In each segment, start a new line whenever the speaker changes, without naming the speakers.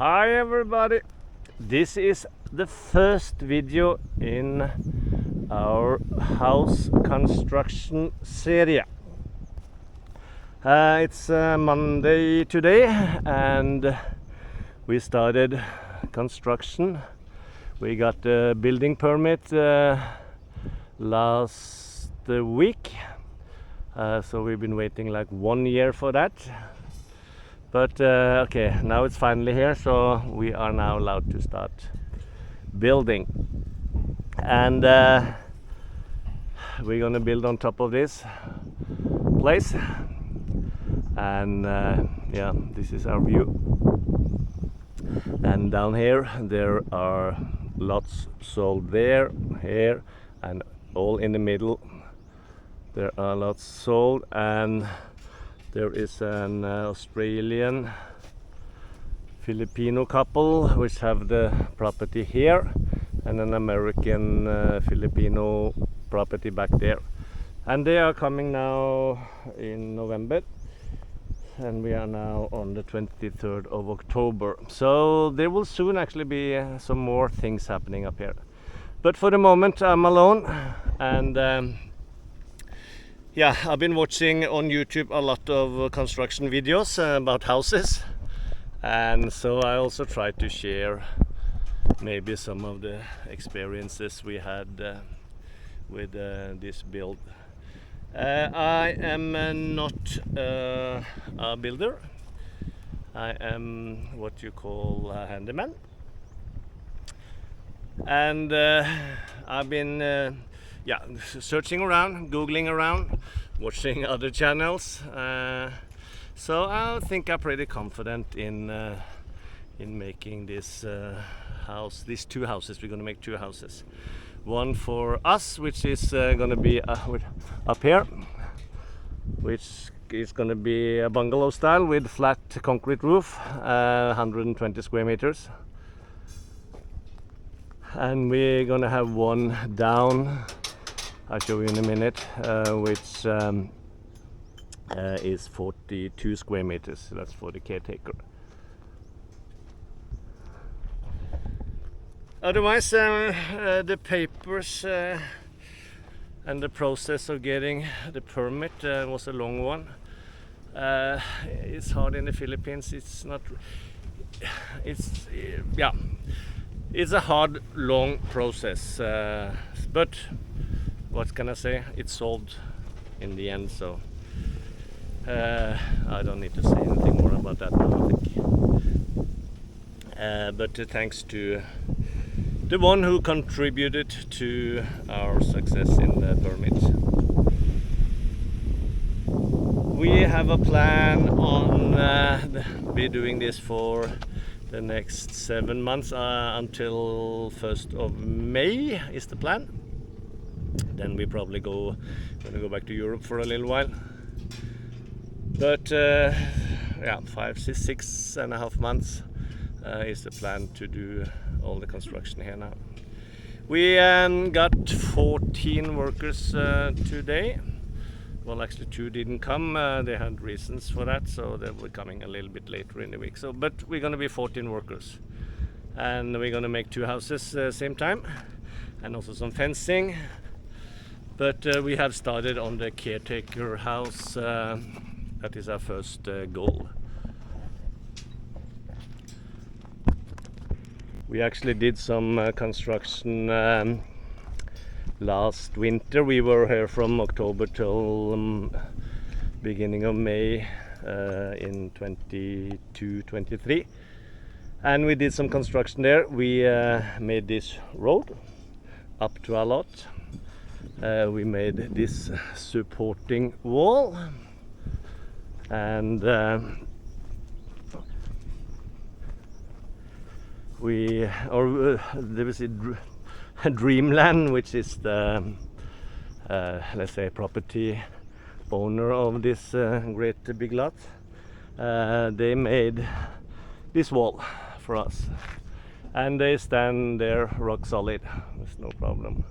Hi everybody, this is the first video in our house construction series. It's Monday today and we started construction. We got the building permit last week, so we've been waiting like 1 year for that. But okay, now it's finally here, so we are now allowed to start building. And we're gonna build on top of this place. And yeah, this is our view. And down here there are lots sold there, here, and all in the middle. There are lots sold, and there is an Australian Filipino couple which have the property here, and an American Filipino property back there. And they are coming now in November, and we are now on the 23rd of October. So there will soon actually be some more things happening up here. But for the moment I'm alone, and yeah, I've been watching on YouTube a lot of construction videos about houses, and so I also try to share maybe some of the experiences we had with this build. I am not a builder. I am what you call a handyman, and I've been yeah, searching around, googling around, watching other channels. So I think I'm pretty confident in making this house, these two houses. We're going to make two houses. One for us, which is going to be up here, which is going to be a bungalow style with flat concrete roof, 120 square meters. And we're going to have one down, I'll show you in a minute, which is 42 square meters. That's for the caretaker. Otherwise, the papers and the process of getting the permit was a long one. It's hard in the Philippines. It's not. It's yeah. It's a hard, long process. But what can I say? It's solved in the end. So I don't need to say anything more about that now, I think. But thanks to the one who contributed to our success in the permit. We have a plan on be doing this for the next 7 months, until 1st of May is the plan. Then we probably gonna go back to Europe for a little while. But yeah, 6.5 months is the plan to do all the construction here now. We got 14 workers today. Well, actually 2 didn't come. They had reasons for that, so they were coming a little bit later in the week. So, but we're going to be 14 workers, and we're going to make 2 houses same time, and also some fencing. But we have started on the caretaker house. That is our first goal. We actually did some construction last winter. We were here from October till beginning of May in 22-23, and we did some construction there. We made this road up to our lot. We made this supporting wall, and there was a Dreamland, which is the let's say property owner of this great big lot. They made this wall for us, and they stand there rock solid. There's no problem.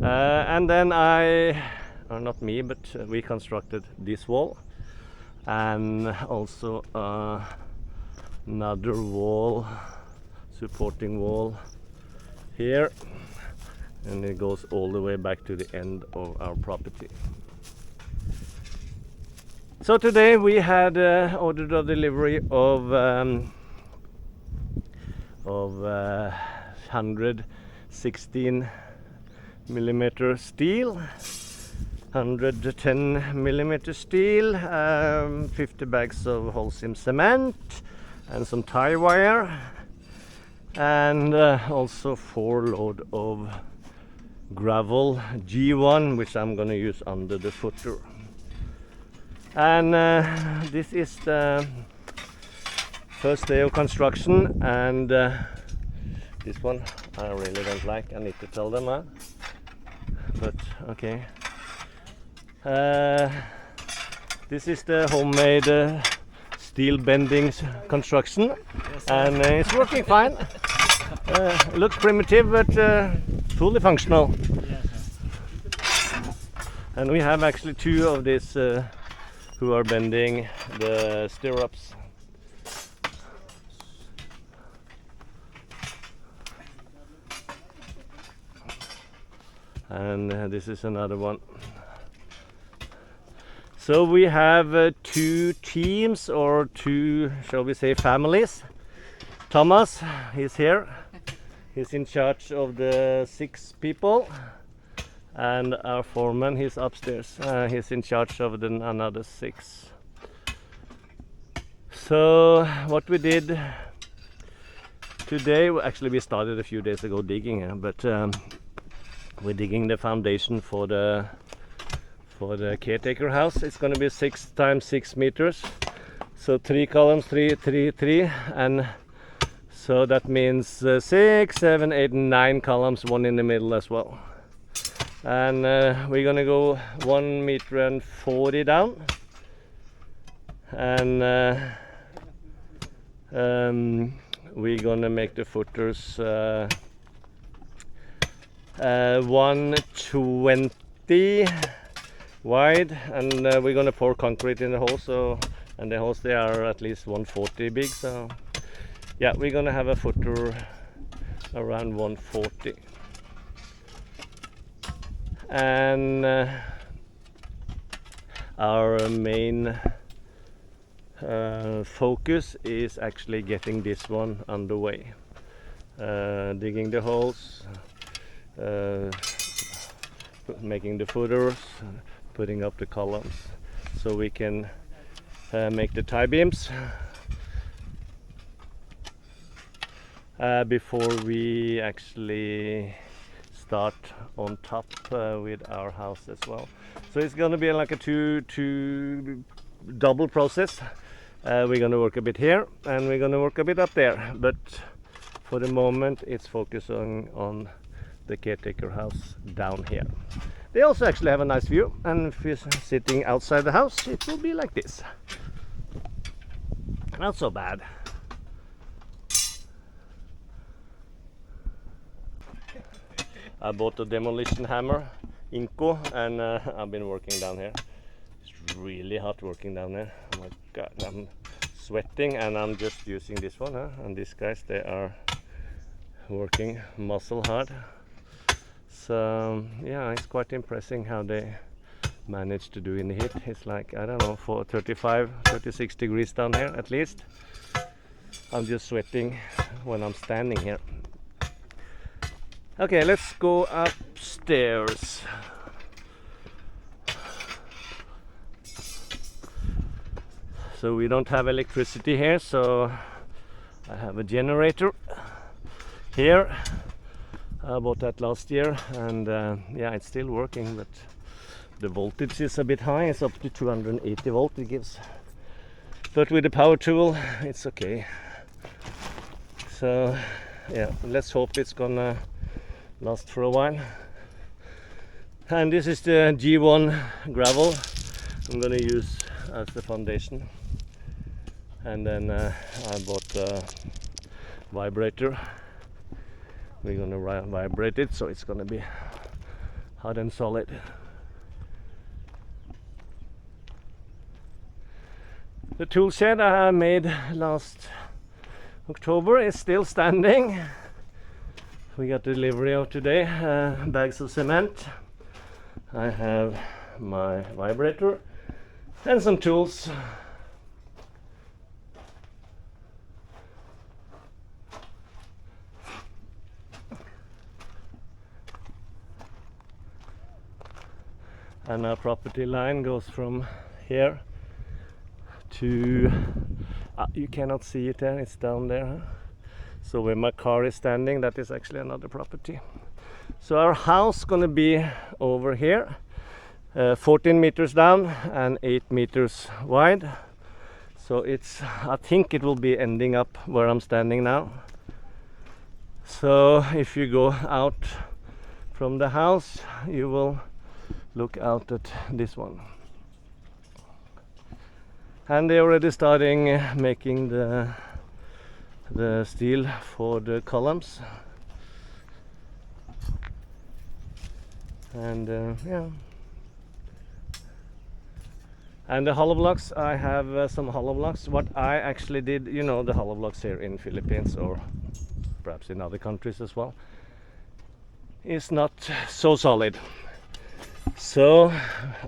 And then not me, but we constructed this wall, and also another wall, supporting wall here, and it goes all the way back to the end of our property. So today we had ordered a delivery of 116 millimeter steel, 110 millimeter steel, 50 bags of Holcim cement, and some tie wire, and also 4 load of gravel G1, which I'm gonna use under the footer. And this is the first day of construction, and this one I really don't like. I need to tell them, but okay. This is the homemade steel bending construction, and it's working fine. Looks primitive, but fully functional. And we have actually 2 of these who are bending the stirrups. And this is another one. So we have 2 teams, or 2, shall we say, families. Thomas, he's here. He's in charge of the 6 people. And our foreman, he's upstairs. He's in charge of another 6. So what we did today, actually we started a few days ago digging, but we're digging the foundation for the caretaker house. It's going to be 6 times 6 meters, so 3 columns, 3, 3, 3, and so that means 6, 7, 8, 9 columns, 1 in the middle as well. And we're gonna go 1 meter and 40 down, and we're gonna make the footers 120 wide, and we're gonna pour concrete in the holes. So, and the holes, they are at least 140 big. So yeah, we're gonna have a footer around 140. And our main focus is actually getting this one underway, digging the holes, making the footers, putting up the columns, so we can make the tie beams before we actually start on top with our house as well. So it's going to be like a two double process. We're going to work a bit here, and we're going to work a bit up there, but for the moment it's focusing on the caretaker house down here. They also actually have a nice view, and if you're sitting outside the house, it will be like this. Not so bad. I bought a demolition hammer, Inco, and I've been working down here. It's really hot working down there. Oh my god, I'm sweating, and I'm just using this one, and these guys, they are working muscle hard. So yeah, it's quite impressive how they manage to do in the heat. It's like, I don't know, for 35, 36 degrees down here at least. I'm just sweating when I'm standing here. Okay, let's go upstairs. So we don't have electricity here, so I have a generator here. I bought that last year, and yeah, it's still working, but the voltage is a bit high. It's up to 280 volt it gives, but with the power tool it's okay. So yeah, let's hope it's gonna last for a while. And this is the G1 gravel I'm gonna use as the foundation, and then I bought a vibrator. We're gonna vibrate it, so it's gonna be hard and solid. The tool shed I made last October is still standing. We got delivery of today, bags of cement. I have my vibrator and some tools. And our property line goes from here to, you cannot see it there, it's down there. Huh? So where my car is standing, that is actually another property. So our house gonna be over here, 14 meters down and 8 meters wide. So I think it will be ending up where I'm standing now. So if you go out from the house, you will look out at this one. And they're already starting making the steel for the columns. And yeah. And the hollow blocks, I have some hollow blocks. What I actually did, you know, the hollow blocks here in Philippines or perhaps in other countries as well, is not so solid. So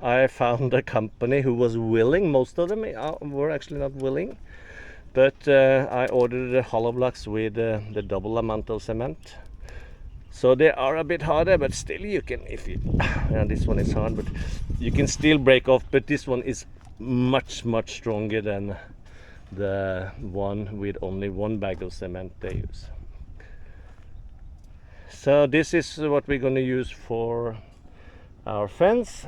I found a company who was willing. Most of them were actually not willing, but I ordered the hollow blocks with the double amount of cement. So they are a bit harder, but still you can, if you, and this one is hard, but you can still break off. But this one is much stronger than the one with only one bag of cement they use. So this is what we're going to use for our fence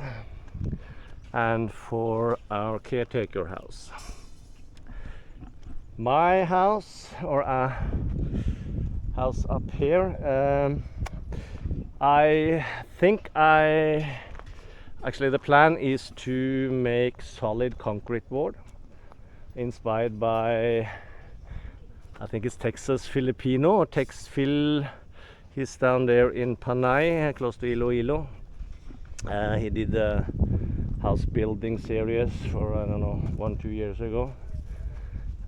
and for our caretaker house. My house, or a house up here, I think actually the plan is to make solid concrete board inspired by, I think it's Texas Filipino or Tex Phil. He's down there in Panay, close to Iloilo. He did a house building series for, I don't know, 1-2 years ago.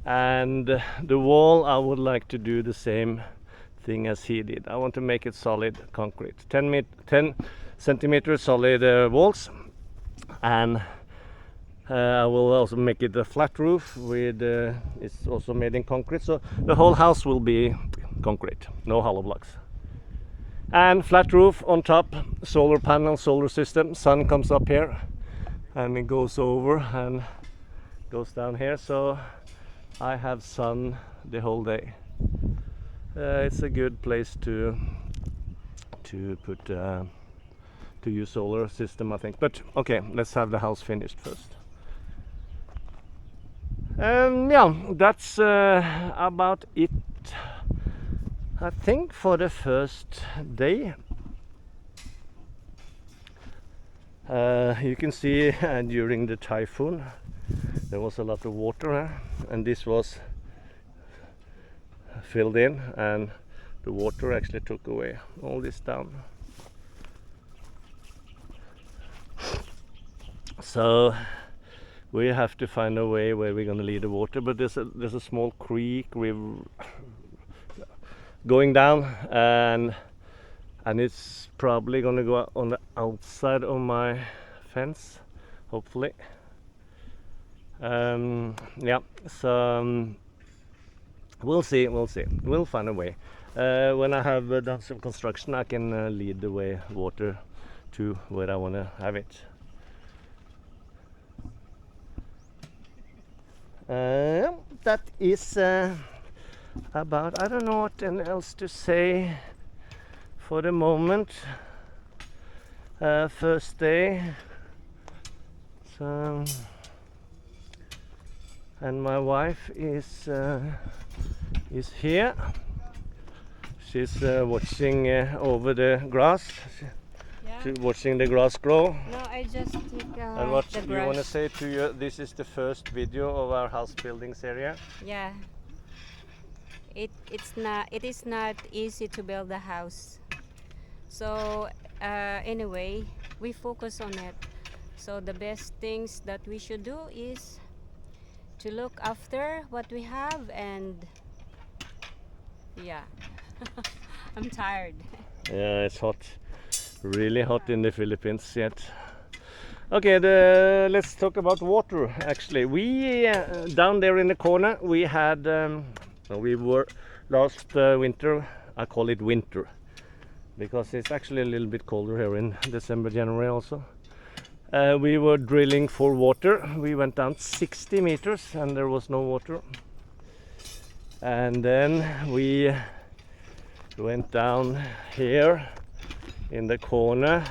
And the wall, I would like to do the same thing as he did. I want to make it solid concrete, 10 centimeter solid walls, and I will also make it a flat roof with it's also made in concrete, so the whole house will be concrete, no hollow blocks. And flat roof on top, solar panel, solar system. Sun comes up here and it goes over and goes down here, so I have sun the whole day. It's a good place to put to use solar system, I think. But okay, let's have the house finished first. Yeah, that's about it, I think, for the first day. You can see during the typhoon there was a lot of water, and this was filled in, and the water actually took away all this down. So we have to find a way where we're going to lead the water, but there's a small creek river going down, and it's probably going to go on the outside of my fence, hopefully. Yeah, so we'll see, we'll find a way. When I have done some construction, I can lead the way water to where I want to have it. That is about, I don't know what else to say for the moment. First day, so, and my wife is here. She's watching over the grass. She's watching the grass grow.
No, I just take
and what
the
do you want to say to you? This is the first video of our house buildings area.
Yeah. It is not easy to build a house. So anyway, we focus on it. So the best things that we should do is to look after what we have and Yeah. I'm tired.
Yeah, it's hot. Really hot in the Philippines yet. Okay, let's talk about water. Actually, we down there in the corner we had we were last winter. I call it winter because it's actually a little bit colder here in December, January also. We were drilling for water. We went down 60 meters and there was no water. And then we went down here in the corner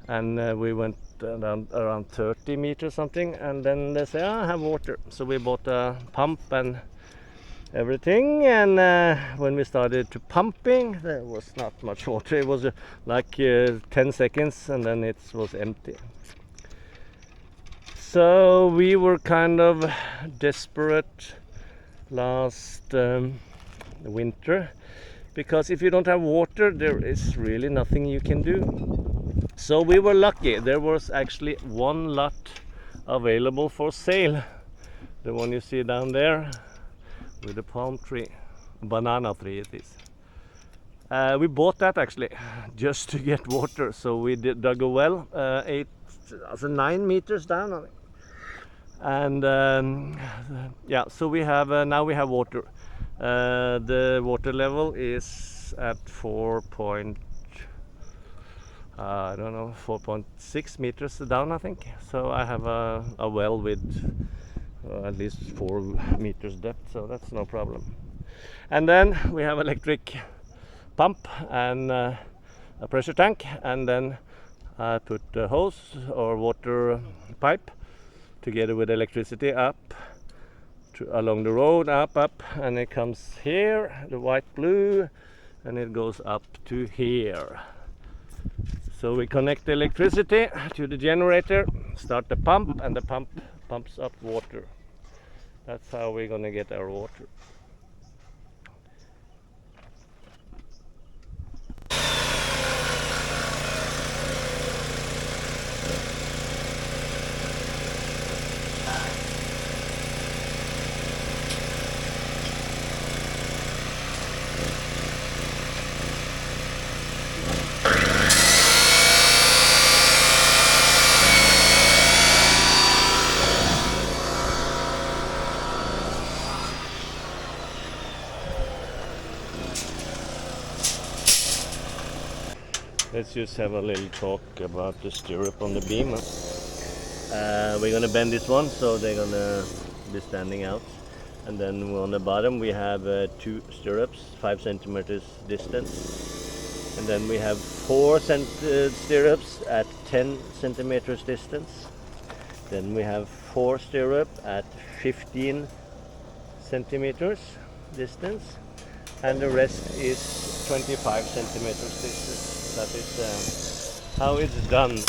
and we went down around 30 meters something, and then they say, I have water. So we bought a pump and everything, and when we started to pumping there was not much water. It was like 10 seconds and then it was empty. So we were kind of desperate last winter, because if you don't have water there is really nothing you can do. So we were lucky. There was actually one lot available for sale. The one you see down there with the palm tree, banana tree it is. We bought that actually just to get water. So we dug a well, 9 meters down on it. And yeah, so we have now we have water. The water level is at 4.6 meters down, I think. So I have a well with at least 4 meters depth, so that's no problem. And then we have electric pump and a pressure tank, and then I put a hose or water pipe together with electricity up along the road, up, and it comes here, the white blue, and it goes up to here. So we connect the electricity to the generator, start the pump, and the pump pumps up water. That's how we're gonna get our water. Let's just have a little talk about the stirrup on the beam. We're gonna bend this one so they're gonna be standing out, and then on the bottom we have 2 stirrups, 5 centimeters distance, and then we have 4 stirrups at 10 centimeters distance. Then we have 4 stirrup at 15 centimeters distance, and the rest is 25 centimeters distance. That is how it's done.